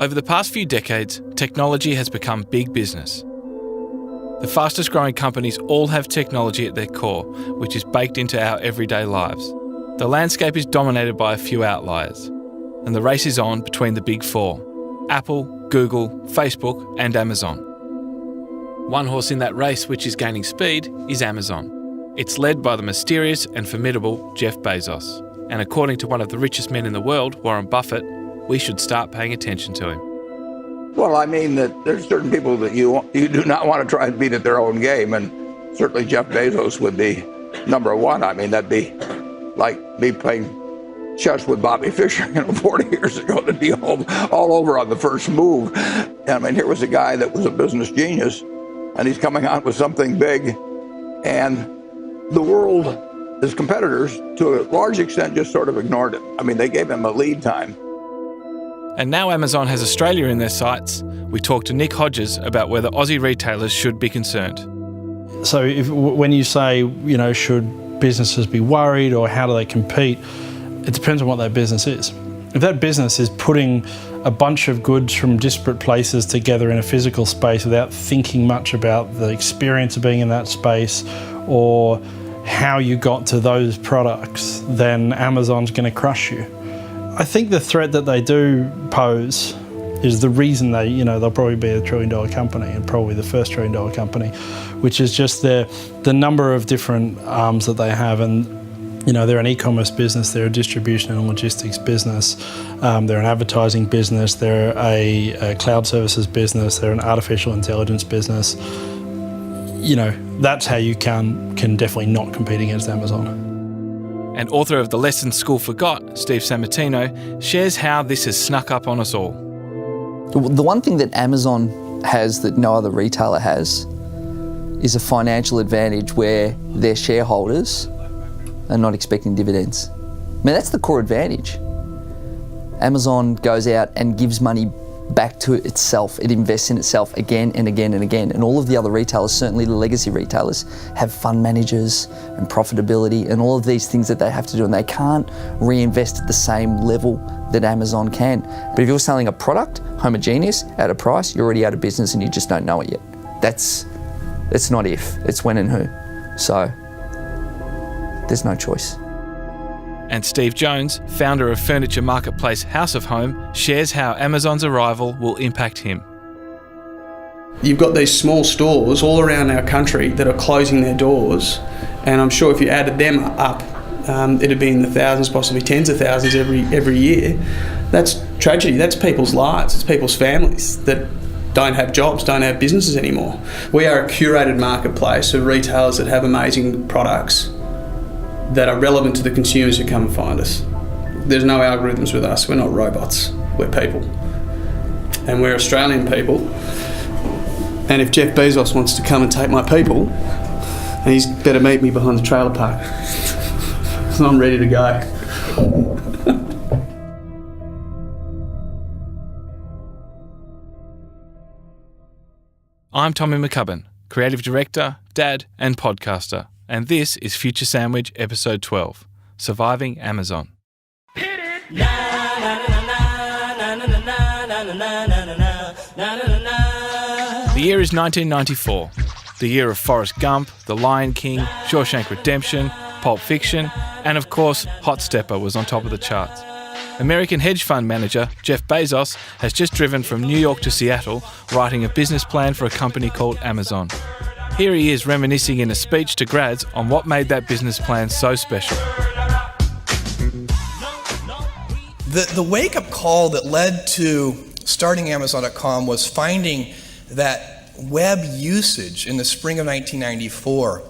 Over the past few decades, technology has become big business. The fastest growing companies all have technology at their core, which is baked into our everyday lives. The landscape is dominated by a few outliers, and the race is on between the big four: Apple, Google, Facebook, and Amazon. One horse in that race which is gaining speed is Amazon. It's led by the mysterious and formidable Jeff Bezos. And according to one of the richest men in the world, Warren Buffett, we should start paying attention to him. Well, I mean that there's certain people that you do not want to try and beat at their own game, and certainly Jeff Bezos would be number one. I mean, that'd be like me playing chess with Bobby Fischer, 40 years ago, to be all over on the first move. And I mean, here was a guy that was a business genius, and he's coming on with something big, and the world, his competitors, to a large extent, just sort of ignored it. I mean, they gave him a lead time. And now Amazon has Australia in their sights. We talked to Nick Hodges about whether Aussie retailers should be concerned. So when you say, should businesses be worried or how do they compete, it depends on what that business is. If that business is putting a bunch of goods from disparate places together in a physical space without thinking much about the experience of being in that space or how you got to those products, then Amazon's going to crush you. I think the threat that they do pose is the reason they'll probably be a $1 trillion company and probably the first $1 trillion company, which is just the number of different arms that they have. And they're an e-commerce business, they're a distribution and logistics business, they're an advertising business, they're a cloud services business, they're an artificial intelligence business. That's how you can definitely not compete against Amazon. And author of The Lessons School Forgot, Steve Sammartino, shares how this has snuck up on us all. The one thing that Amazon has that no other retailer has is a financial advantage where their shareholders are not expecting dividends. I mean, that's the core advantage. Amazon goes out and gives money back to itself. It invests in itself again and again and again. And all of the other retailers, certainly the legacy retailers, have fund managers and profitability and all of these things that they have to do, and they can't reinvest at the same level that Amazon can. But if you're selling a product, homogeneous, at a price, you're already out of business and you just don't know it yet. It's not if, it's when and who. So there's no choice. And Steve Jones, founder of furniture marketplace House of Home, shares how Amazon's arrival will impact him. You've got these small stores all around our country that are closing their doors, and I'm sure if you added them up, it'd be in the thousands, possibly tens of thousands every year. That's tragedy. That's people's lives. It's people's families that don't have jobs, don't have businesses anymore. We are a curated marketplace of retailers that have amazing products that are relevant to the consumers who come and find us. There's no algorithms with us. We're not robots. We're people. And we're Australian people. And if Jeff Bezos wants to come and take my people, he's better meet me behind the trailer park. So I'm ready to go. I'm Tommy McCubbin, Creative Director, Dad and Podcaster. And this is Future Sandwich Episode 12, Surviving Amazon. The year is 1994, the year of Forrest Gump, The Lion King, Shawshank Redemption, Pulp Fiction, and of course, Hot Stepper was on top of the charts. American hedge fund manager Jeff Bezos has just driven from New York to Seattle writing a business plan for a company called Amazon. Here he is reminiscing in a speech to grads on what made that business plan so special. The wake-up call that led to starting Amazon.com was finding that web usage in the spring of 1994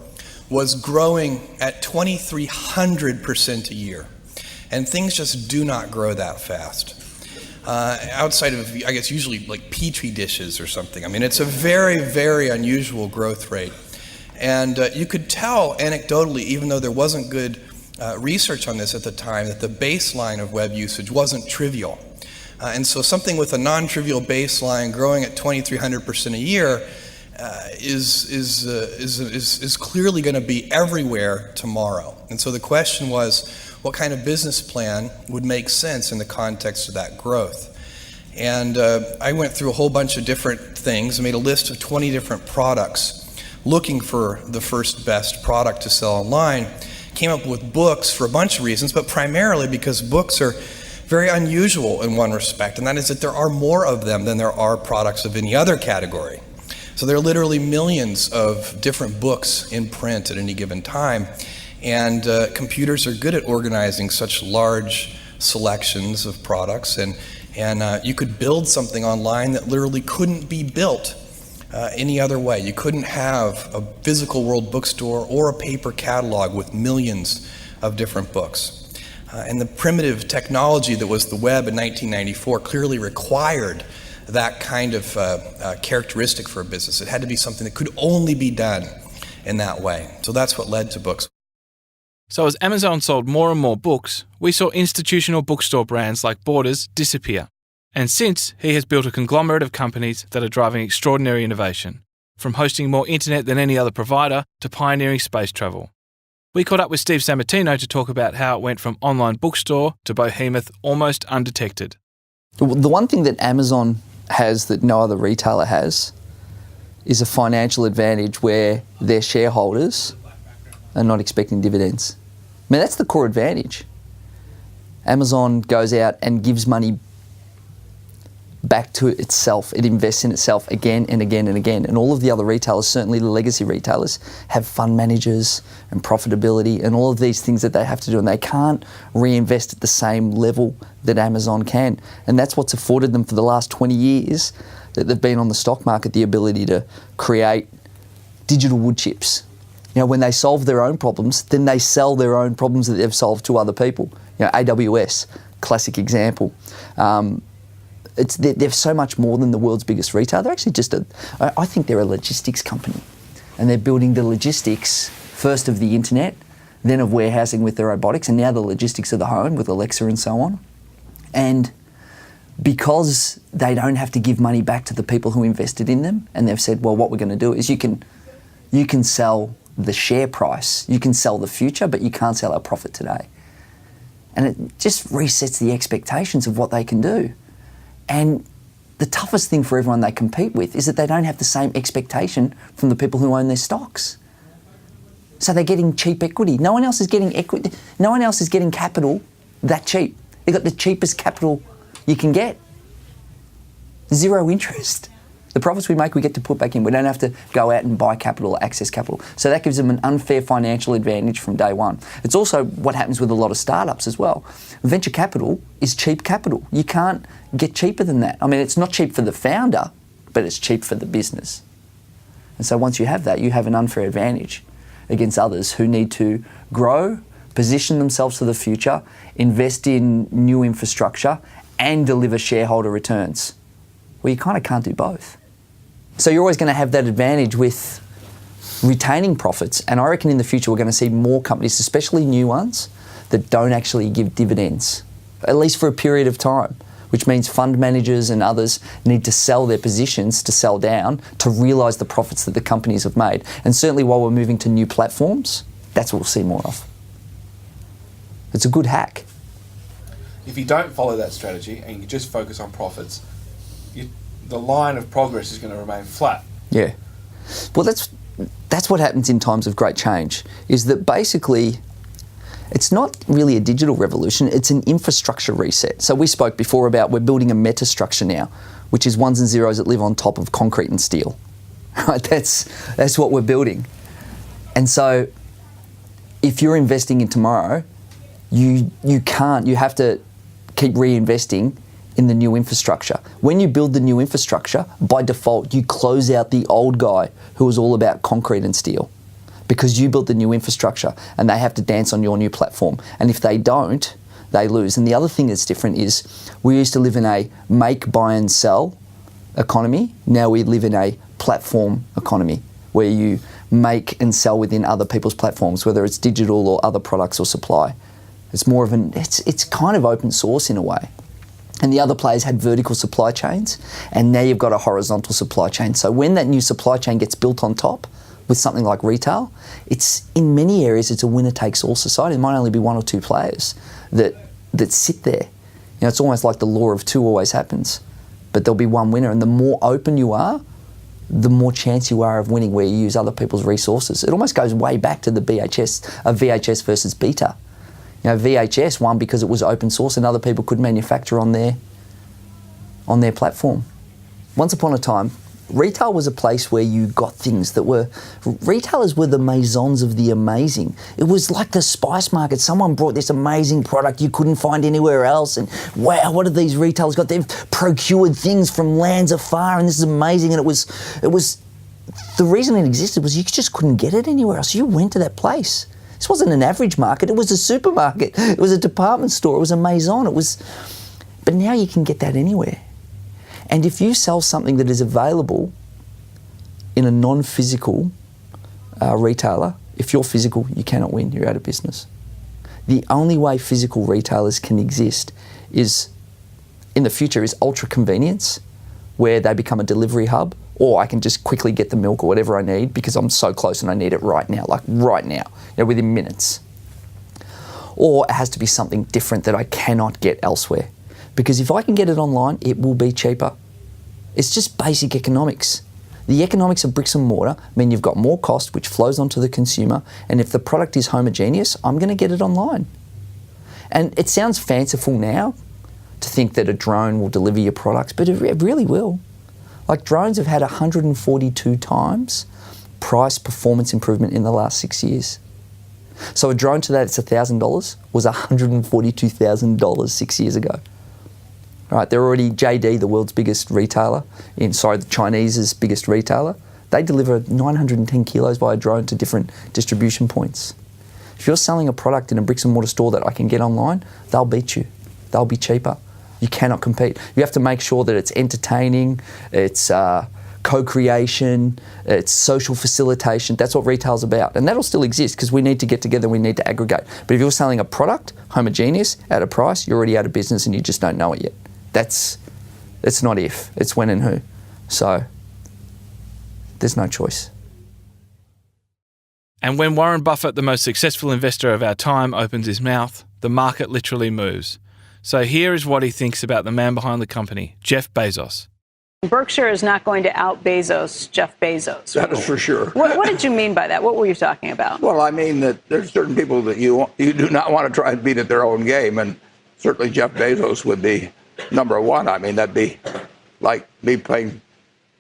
was growing at 2,300% a year. And things just do not grow that fast. Outside of, I guess, usually like Petri dishes or something. I mean, it's a very, very unusual growth rate. And you could tell anecdotally, even though there wasn't good research on this at the time, that the baseline of web usage wasn't trivial. And so something with a non-trivial baseline growing at 2,300% a year is clearly going to be everywhere tomorrow. And so the question was, what kind of business plan would make sense in the context of that growth? And I went through a whole bunch of different things and made a list of 20 different products, looking for the first best product to sell online. Came up with books for a bunch of reasons, but primarily because books are very unusual in one respect, and that is that there are more of them than there are products of any other category. So there are literally millions of different books in print at any given time, and computers are good at organizing such large selections of products, and you could build something online that literally couldn't be built any other way. You couldn't have a physical world bookstore or a paper catalog with millions of different books. And the primitive technology that was the web in 1994 clearly required that kind of characteristic for a business. It had to be something that could only be done in that way. So that's what led to books. So as Amazon sold more and more books, we saw institutional bookstore brands like Borders disappear. And since, he has built a conglomerate of companies that are driving extraordinary innovation, from hosting more internet than any other provider to pioneering space travel. We caught up with Steve Sammartino to talk about how it went from online bookstore to behemoth almost undetected. The one thing that Amazon has that no other retailer has is a financial advantage where their shareholders are not expecting dividends. I mean, that's the core advantage. Amazon goes out and gives money back to itself. It invests in itself again and again and again. And all of the other retailers, certainly the legacy retailers, have fund managers and profitability and all of these things that they have to do, and they can't reinvest at the same level that Amazon can. And that's what's afforded them for the last 20 years that they've been on the stock market, the ability to create digital wood chips. You know, when they solve their own problems, then they sell their own problems that they've solved to other people. You know, AWS, classic example. They're so much more than the world's biggest retailer. They're actually I think they're a logistics company. And they're building the logistics, first of the internet, then of warehousing with their robotics, and now the logistics of the home with Alexa and so on. And because they don't have to give money back to the people who invested in them, and they've said, well, what we're going to do is you can sell the share price, you can sell the future, but you can't sell our profit today. And it just resets the expectations of what they can do. And the toughest thing for everyone they compete with is that they don't have the same expectation from the people who own their stocks. So they're getting cheap equity. No one else is getting equity. No one else is getting capital that cheap. They've got the cheapest capital you can get. Zero interest. The profits we make, we get to put back in. We don't have to go out and buy capital or access capital. So that gives them an unfair financial advantage from day one. It's also what happens with a lot of startups as well. Venture capital is cheap capital. You can't get cheaper than that. I mean, it's not cheap for the founder, but it's cheap for the business. And so once you have that, you have an unfair advantage against others who need to grow, position themselves for the future, invest in new infrastructure, and deliver shareholder returns. Well, you kind of can't do both. So you're always going to have that advantage with retaining profits. And I reckon in the future we're going to see more companies, especially new ones, that don't actually give dividends, at least for a period of time, which means fund managers and others need to sell their positions to sell down to realise the profits that the companies have made. And certainly while we're moving to new platforms, that's what we'll see more of. It's a good hack. If you don't follow that strategy and you just focus on profits, the line of progress is going to remain flat. Yeah. Well, that's what happens in times of great change, is that basically it's not really a digital revolution, it's an infrastructure reset. So we spoke before about we're building a metastructure now, which is ones and zeros that live on top of concrete and steel. Right? That's what we're building. And so if you're investing in tomorrow, you have to keep reinvesting in the new infrastructure. When you build the new infrastructure, by default, you close out the old guy who was all about concrete and steel, because you built the new infrastructure and they have to dance on your new platform. And if they don't, they lose. And the other thing that's different is we used to live in a make, buy and sell economy. Now we live in a platform economy where you make and sell within other people's platforms, whether it's digital or other products or supply. It's more of it's kind of open source in a way. And the other players had vertical supply chains, and now you've got a horizontal supply chain. So when that new supply chain gets built on top with something like retail, it's in many areas it's a winner-takes-all society. There might only be one or two players that sit there. You know, it's almost like the law of two always happens. but there'll be one winner. And the more open you are, the more chance you are of winning, where you use other people's resources. It almost goes way back to the VHS versus Beta. You know, VHS won because it was open source and other people could manufacture on their platform. Once upon a time, retail was a place where you got things that were... Retailers were the maisons of the amazing. It was like the spice market. Someone brought this amazing product you couldn't find anywhere else, and wow, what have these retailers got? They've procured things from lands afar, and this is amazing. And it was the reason it existed was you just couldn't get it anywhere else. You went to that place. This wasn't an average market. It was a supermarket. It was a department store. It was a maison. But now you can get that anywhere. And if you sell something that is available in a non-physical retailer, if you're physical, you cannot win. You're out of business. The only way physical retailers can exist is, in the future, is ultra convenience, where they become a delivery hub, or I can just quickly get the milk or whatever I need because I'm so close and I need it right now, like right now, within minutes. Or it has to be something different that I cannot get elsewhere. Because if I can get it online, it will be cheaper. It's just basic economics. The economics of bricks and mortar mean you've got more cost, which flows onto the consumer, and if the product is homogeneous, I'm going to get it online. And it sounds fanciful now to think that a drone will deliver your products, but it really will. Like, drones have had 142 times price performance improvement in the last 6 years. So a drone today that's $1,000 was $142,000 6 years ago. All right, they're already JD, the world's biggest retailer, the Chinese's biggest retailer. They deliver 910 kilos by a drone to different distribution points. If you're selling a product in a bricks and mortar store that I can get online, they'll beat you. They'll be cheaper. You cannot compete. You have to make sure that it's entertaining, it's co-creation, it's social facilitation. That's what retail's about. And that'll still exist because we need to get together, we need to aggregate. But if you're selling a product, homogeneous, at a price, you're already out of business and you just don't know it yet. It's not if, it's when and who. So there's no choice. And when Warren Buffett, the most successful investor of our time, opens his mouth, the market literally moves. So here is what he thinks about the man behind the company, Jeff Bezos. Berkshire is not going to out-Bezos Jeff Bezos. That is for sure. What did you mean by that? What were you talking about? Well, I mean that there's certain people that you do not want to try and beat at their own game, and certainly Jeff Bezos would be number one. I mean, that'd be like me playing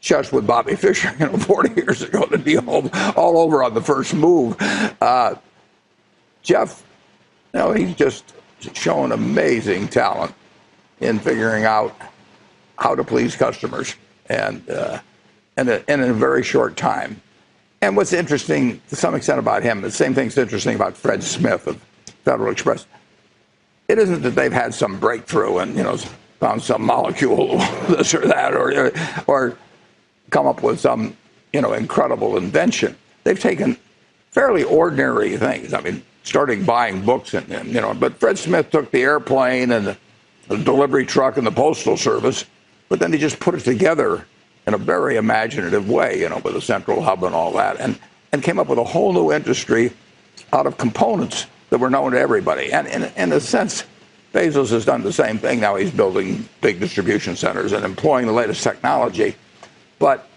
chess with Bobby Fischer, 40 years ago, to be all over on the first move. Jeff, he's just shown amazing talent in figuring out how to please customers, and in a very short time. And what's interesting to some extent about him, the same thing's interesting about Fred Smith of Federal Express. It isn't that they've had some breakthrough and found some molecule, this or that, or come up with some incredible invention. They've taken fairly ordinary things. I mean, starting buying books but Fred Smith took the airplane and the delivery truck and the postal service, but then he just put it together in a very imaginative way, with a central hub and all that, and came up with a whole new industry out of components that were known to everybody. And in a sense, Bezos has done the same thing. Now he's building big distribution centers and employing the latest technology. But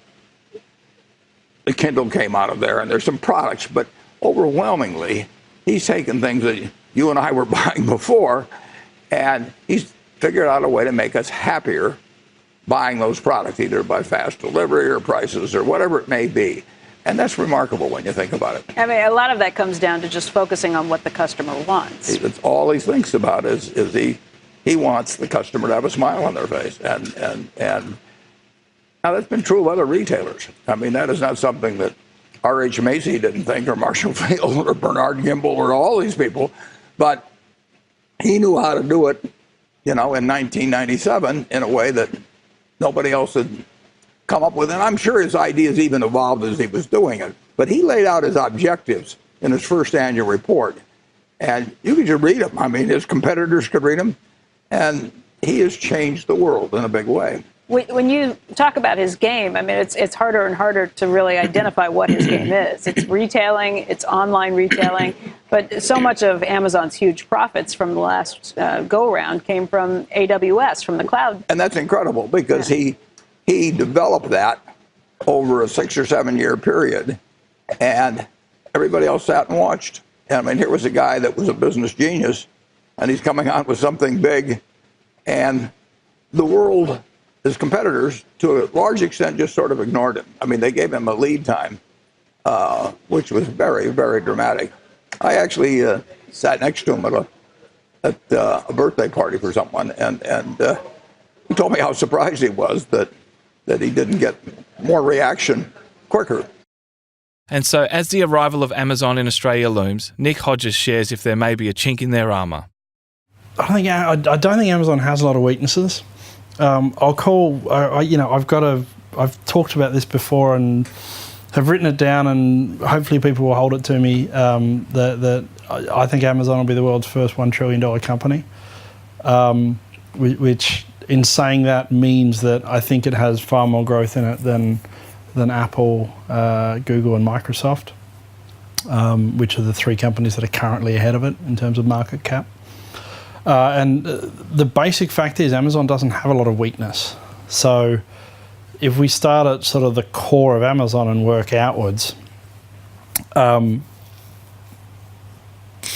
the Kindle came out of there, and there's some products, but overwhelmingly, he's taken things that you and I were buying before, and he's figured out a way to make us happier buying those products, either by fast delivery or prices or whatever it may be. And that's remarkable when you think about it. I mean, a lot of that comes down to just focusing on what the customer wants. That's all he thinks about is he wants the customer to have a smile on their face. And now that's been true of other retailers. I mean, that is not something that R.H. Macy didn't think, or Marshall Field, or Bernard Gimble, or all these people. But he knew how to do it, in 1997 in a way that nobody else had come up with. And I'm sure his ideas even evolved as he was doing it. But he laid out his objectives in his first annual report. And you could just read them. I mean, his competitors could read them. And he has changed the world in a big way. When you talk about his game, I mean, it's harder and harder to really identify what his game is. It's retailing, it's online retailing, But so much of Amazon's huge profits from the last go-around came from AWS, from the cloud. And that's incredible because he developed that over a 6 or 7 year period, and everybody else sat and watched. And I mean, here was a guy that was a business genius, and he's coming out with something big, and the world, his competitors, to a large extent, just sort of ignored him. I mean, they gave him a lead time, which was very, very dramatic. I actually sat next to him at a birthday party for someone, and he told me how surprised he was that he didn't get more reaction quicker. And so, as the arrival of Amazon in Australia looms, Nick Hodges shares if there may be a chink in their armour. I don't think Amazon has a lot of weaknesses. I've talked about this before and have written it down, and hopefully people will hold it to me, that I think Amazon will be the world's first $1 trillion company, which in saying that means that I think it has far more growth in it than Apple, Google and Microsoft, which are the three companies that are currently ahead of it in terms of market cap. And the basic fact is Amazon doesn't have a lot of weakness. So if we start at sort of the core of Amazon and work outwards, from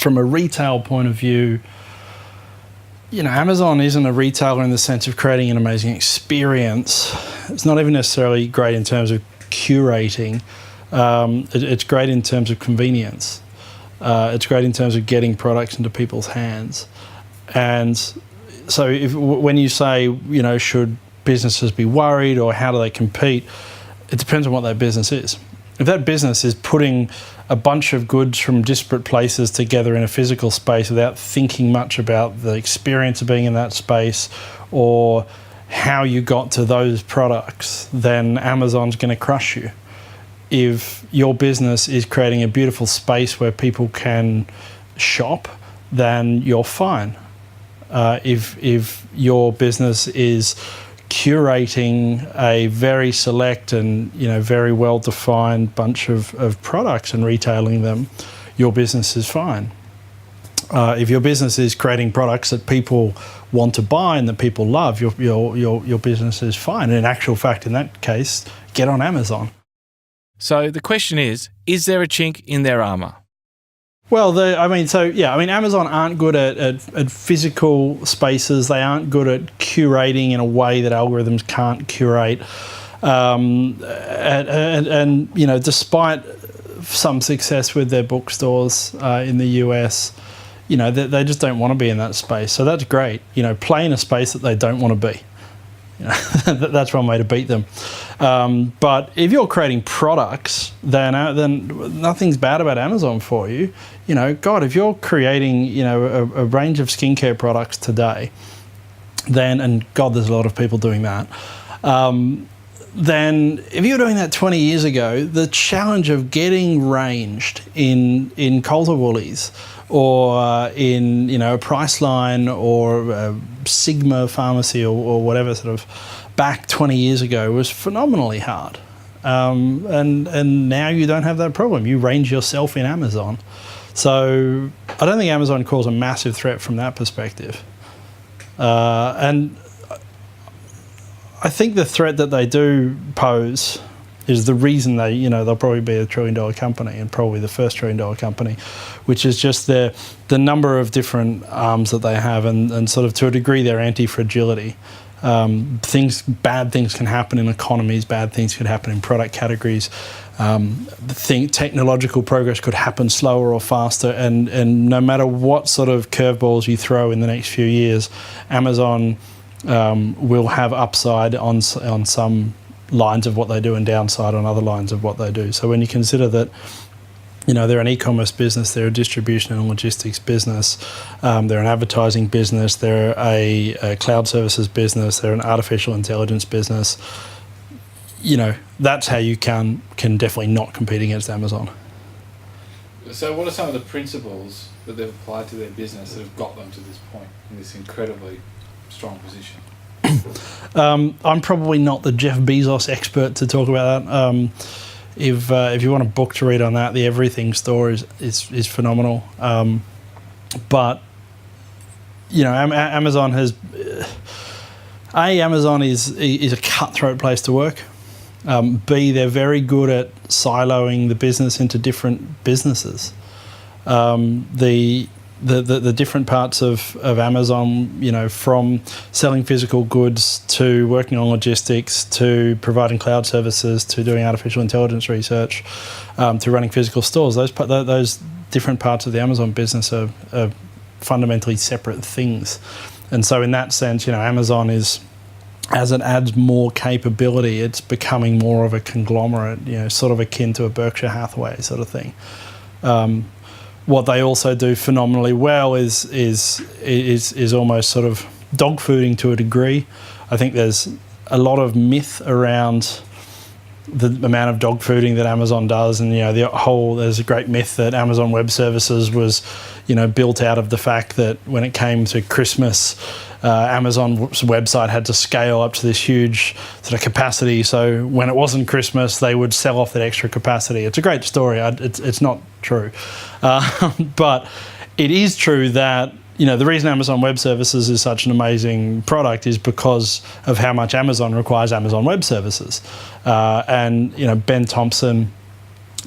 a retail point of view, Amazon isn't a retailer in the sense of creating an amazing experience. It's not even necessarily great in terms of curating. It's great in terms of convenience. It's great in terms of getting products into people's hands. And so when you say, should businesses be worried or how do they compete, it depends on what that business is. If that business is putting a bunch of goods from disparate places together in a physical space without thinking much about the experience of being in that space or how you got to those products, then Amazon's going to crush you. If your business is creating a beautiful space where people can shop, then you're fine. If your business is curating a very select and very well defined bunch of products and retailing them, your business is fine. If your business is creating products that people want to buy and that people love, your business is fine. And in actual fact, in that case, get on Amazon. So the question is there a chink in their armour? Well, Amazon aren't good at physical spaces. They aren't good at curating in a way that algorithms can't curate. Despite some success with their bookstores in the US, they just don't want to be in that space. So that's great. Play in a space that they don't want to be. That's one way to beat them. But if you're creating products, then nothing's bad about Amazon for you. If you're creating, a range of skincare products today, and there's a lot of people doing that. Then if you were doing that 20 years ago, the challenge of getting ranged in Coles or Woolies or in a Priceline or a Sigma pharmacy or whatever sort of back 20 years ago was phenomenally hard. And now you don't have that problem. You range yourself in Amazon. So I don't think Amazon calls a massive threat from that perspective. And I think the threat that they do pose is the reason they'll probably be a $1 trillion company and probably the first $1 trillion company, which is just the number of different arms that they have and sort of to a degree their anti-fragility. Bad things can happen in economies, bad things could happen in product categories. Technological progress could happen slower or faster, and no matter what sort of curveballs you throw in the next few years, Amazon will have upside on some lines of what they do and downside on other lines of what they do. So when you consider that, they're an e-commerce business, they're a distribution and logistics business, they're an advertising business, they're a cloud services business, they're an artificial intelligence business, that's how you can definitely not compete against Amazon. So what are some of the principles that they've applied to their business that have got them to this point, in this incredibly strong position? I'm probably not the Jeff Bezos expert to talk about that. if you want a book to read on that, the Everything Store is phenomenal. But you know, Amazon has Amazon is a cutthroat place to work. B, they're very good at siloing the business into different businesses. The different parts of Amazon, you know, from selling physical goods to working on logistics to providing cloud services to doing artificial intelligence research to running physical stores. Those different parts of the Amazon business are fundamentally separate things. And so in that sense, you know, Amazon is, as it adds more capability, it's becoming more of a conglomerate, you know, sort of akin to a Berkshire Hathaway sort of thing. What they also do phenomenally well is almost sort of dog fooding to a degree. I think there's a lot of myth around the amount of dog fooding that Amazon does, and you know, there's a great myth that Amazon Web Services was, you know, built out of the fact that when it came to Christmas, Amazon's website had to scale up to this huge sort of capacity. So when it wasn't Christmas, they would sell off that extra capacity. It's a great story. It's not true, but it is true that, you know, the reason Amazon Web Services is such an amazing product is because of how much Amazon requires Amazon Web Services. And, you know, Ben Thompson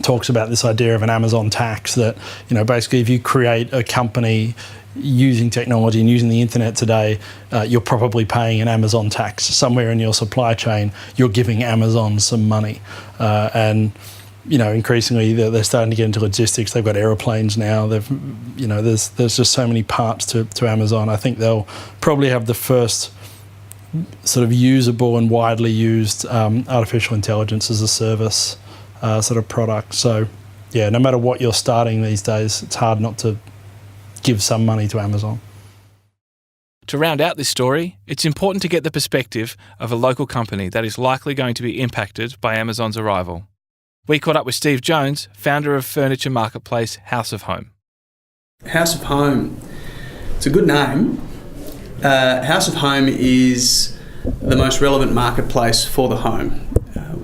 talks about this idea of an Amazon tax that, you know, basically if you create a company using technology and using the internet today, you're probably paying an Amazon tax somewhere in your supply chain. You're giving Amazon some money. And, you know, increasingly they're starting to get into logistics. They've got aeroplanes now. You know, there's just so many parts to Amazon. I think they'll probably have the first sort of usable and widely used artificial intelligence as a service sort of product. So, yeah, no matter what you're starting these days, it's hard not to give some money to Amazon. To round out this story, it's important to get the perspective of a local company that is likely going to be impacted by Amazon's arrival. We caught up with Steve Jones, founder of furniture marketplace House of Home. House of Home, it's a good name. House of Home is the most relevant marketplace for the home.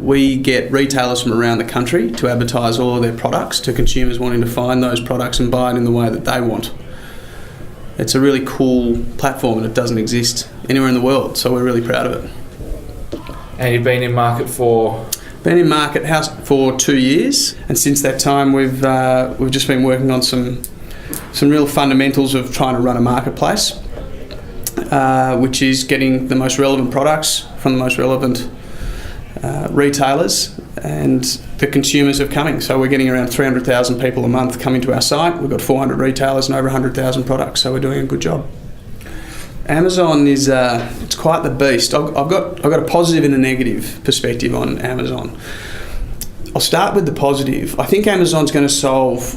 We get retailers from around the country to advertise all of their products to consumers wanting to find those products and buy it in the way that they want. It's a really cool platform and it doesn't exist anywhere in the world, so we're really proud of it. And you've been in market for? Been in market house for 2 years, and since that time we've just been working on some real fundamentals of trying to run a marketplace, which is getting the most relevant products from the most relevant retailers, and the consumers are coming. So we're getting around 300,000 people a month coming to our site. We've got 400 retailers and over 100,000 products, so we're doing a good job. Amazon is it's quite the beast. I've got a positive and a negative perspective on Amazon. I'll start with the positive. I think Amazon's going to solve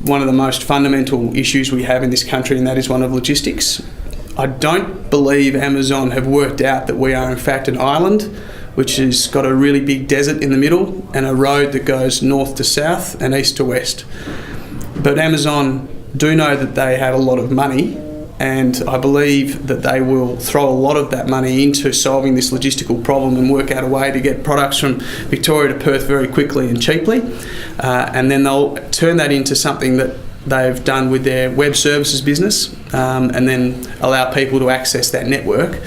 one of the most fundamental issues we have in this country, and that is one of logistics. I don't believe Amazon have worked out that we are in fact an island which has got a really big desert in the middle and a road that goes north to south and east to west. But Amazon do know that they have a lot of money, and I believe that they will throw a lot of that money into solving this logistical problem and work out a way to get products from Victoria to Perth very quickly and cheaply. And then they'll turn that into something that they've done with their web services business, and then allow people to access that network,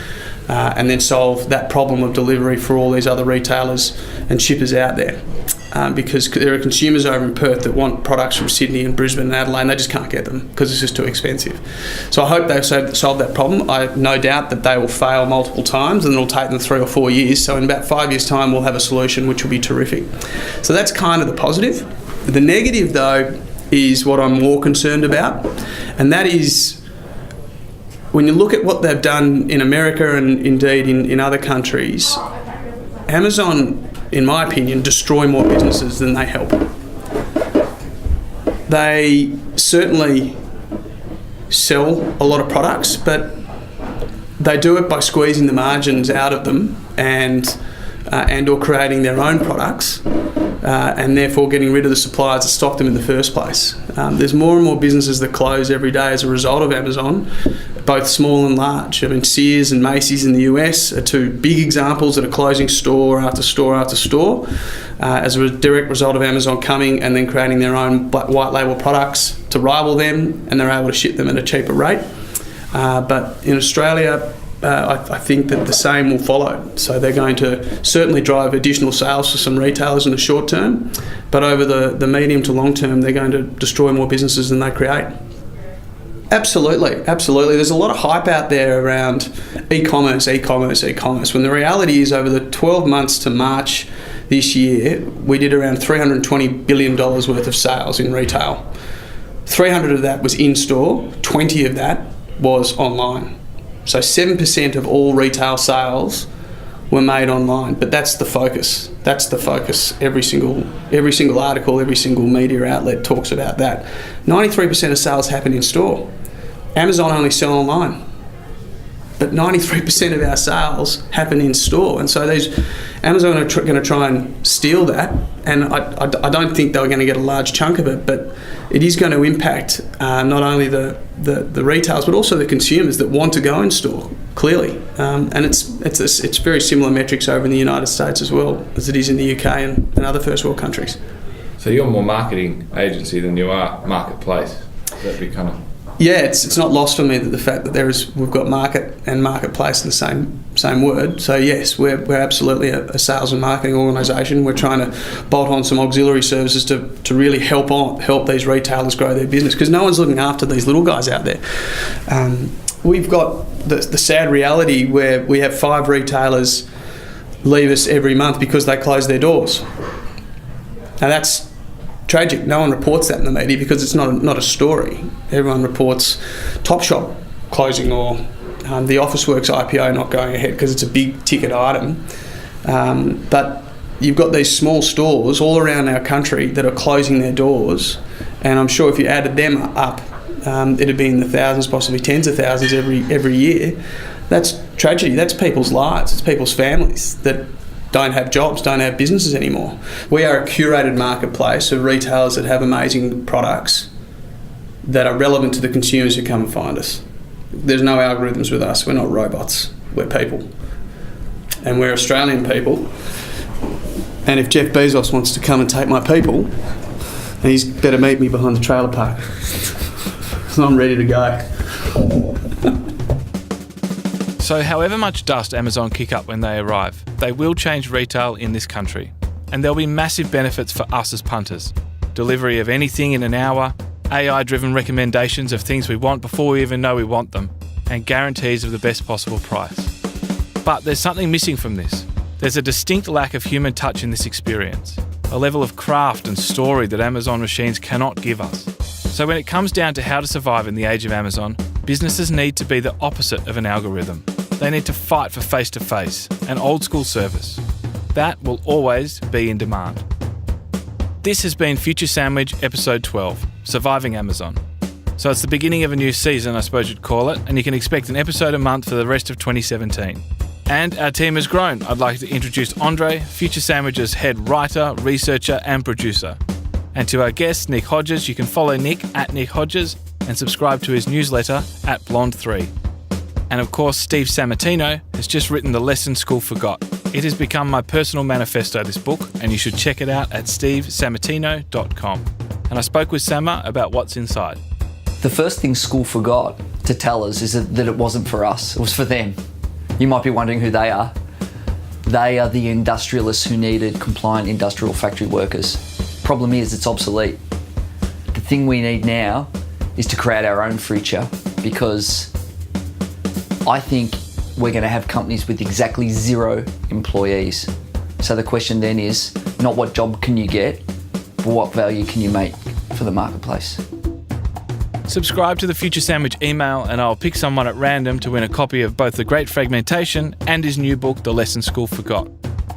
and then solve that problem of delivery for all these other retailers and shippers out there. Because there are consumers over in Perth that want products from Sydney and Brisbane and Adelaide, and they just can't get them because it's just too expensive. So I hope they solve that problem. I have no doubt that they will fail multiple times and it'll take them 3 or 4 years. So in about 5 years' time, we'll have a solution which will be terrific. So that's kind of the positive. The negative, though, is what I'm more concerned about, and that is when you look at what they've done in America and indeed in other countries, Amazon, in my opinion, destroy more businesses than they help. They certainly sell a lot of products, but they do it by squeezing the margins out of them and or creating their own products, and therefore getting rid of the suppliers that stock them in the first place. There's more and more businesses that close every day as a result of Amazon, both small and large. I mean, Sears and Macy's in the US are two big examples that are closing store after store after store as a direct result of Amazon coming and then creating their own white label products to rival them, and they're able to ship them at a cheaper rate. But in Australia, I think that the same will follow. So they're going to certainly drive additional sales for some retailers in the short term, but over the medium to long term, they're going to destroy more businesses than they create. Absolutely. There's a lot of hype out there around e-commerce, when the reality is over the 12 months to March this year, we did around $320 billion worth of sales in retail. 300 of that was in-store, 20 of that was online. So 7% of all retail sales were made online, but that's the focus. Every single article, every single media outlet talks about that. 93% of sales happen in store. Amazon only sell online, but 93% of our sales happen in store. And so Amazon are going to try and steal that, and I don't think they're going to get a large chunk of it, but it is going to impact not only the retailers but also the consumers that want to go in store, clearly. And it's very similar metrics over in the United States as well as it is in the UK and other first world countries. So you're more marketing agency than you are marketplace. That'd be kind of... Yeah, it's not lost on me that the fact that we've got market and marketplace in the same word. So yes, we're absolutely a sales and marketing organisation. We're trying to bolt on some auxiliary services to really help these retailers grow their business, because no one's looking after these little guys out there. We've got the sad reality where we have 5 retailers leave us every month because they close their doors. Now that's tragic. No one reports that in the media because it's not a story. Everyone reports Topshop closing or the Officeworks IPO not going ahead because it's a big ticket item. But you've got these small stores all around our country that are closing their doors, and I'm sure if you added them up, it'd be in the thousands, possibly tens of thousands every year. That's tragedy. That's people's lives. It's people's families that don't have jobs, don't have businesses anymore. We are a curated marketplace of retailers that have amazing products that are relevant to the consumers who come and find us. There's no algorithms with us. We're not robots. We're people. And we're Australian people. And if Jeff Bezos wants to come and take my people, he's better meet me behind the trailer park. So I'm ready to go. So however much dust Amazon kick up when they arrive, they will change retail in this country. And there'll be massive benefits for us as punters. Delivery of anything in an hour, AI-driven recommendations of things we want before we even know we want them, and guarantees of the best possible price. But there's something missing from this. There's a distinct lack of human touch in this experience, a level of craft and story that Amazon machines cannot give us. So when it comes down to how to survive in the age of Amazon, businesses need to be the opposite of an algorithm. They need to fight for face-to-face and old-school service. That will always be in demand. This has been Future Sandwich Episode 12, Surviving Amazon. So it's the beginning of a new season, I suppose you'd call it, and you can expect an episode a month for the rest of 2017. And our team has grown. I'd like to introduce Andre, Future Sandwich's head writer, researcher and producer. And to our guest, Nick Hodges, you can follow Nick at Nick Hodges and subscribe to his newsletter at Blonde3. And of course, Steve Sammartino has just written The Lesson School Forgot. It has become my personal manifesto, this book, and you should check it out at stevesammartino.com. And I spoke with Samma about what's inside. The first thing school forgot to tell us is that it wasn't for us, it was for them. You might be wondering who they are. They are the industrialists who needed compliant industrial factory workers. Problem is, it's obsolete. The thing we need now is to create our own future, because I think we're going to have companies with exactly 0 employees. So the question then is not what job can you get, but what value can you make for the marketplace. Subscribe to the Future Sandwich email and I'll pick someone at random to win a copy of both The Great Fragmentation and his new book, The Lesson School Forgot.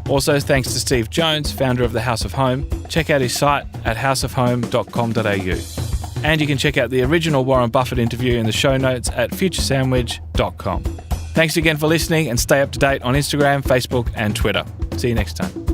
Also, thanks to Steve Jones, founder of the House of Home. Check out his site at houseofhome.com.au. And you can check out the original Warren Buffett interview in the show notes at futuresandwich.com. Thanks again for listening, and stay up to date on Instagram, Facebook and Twitter. See you next time.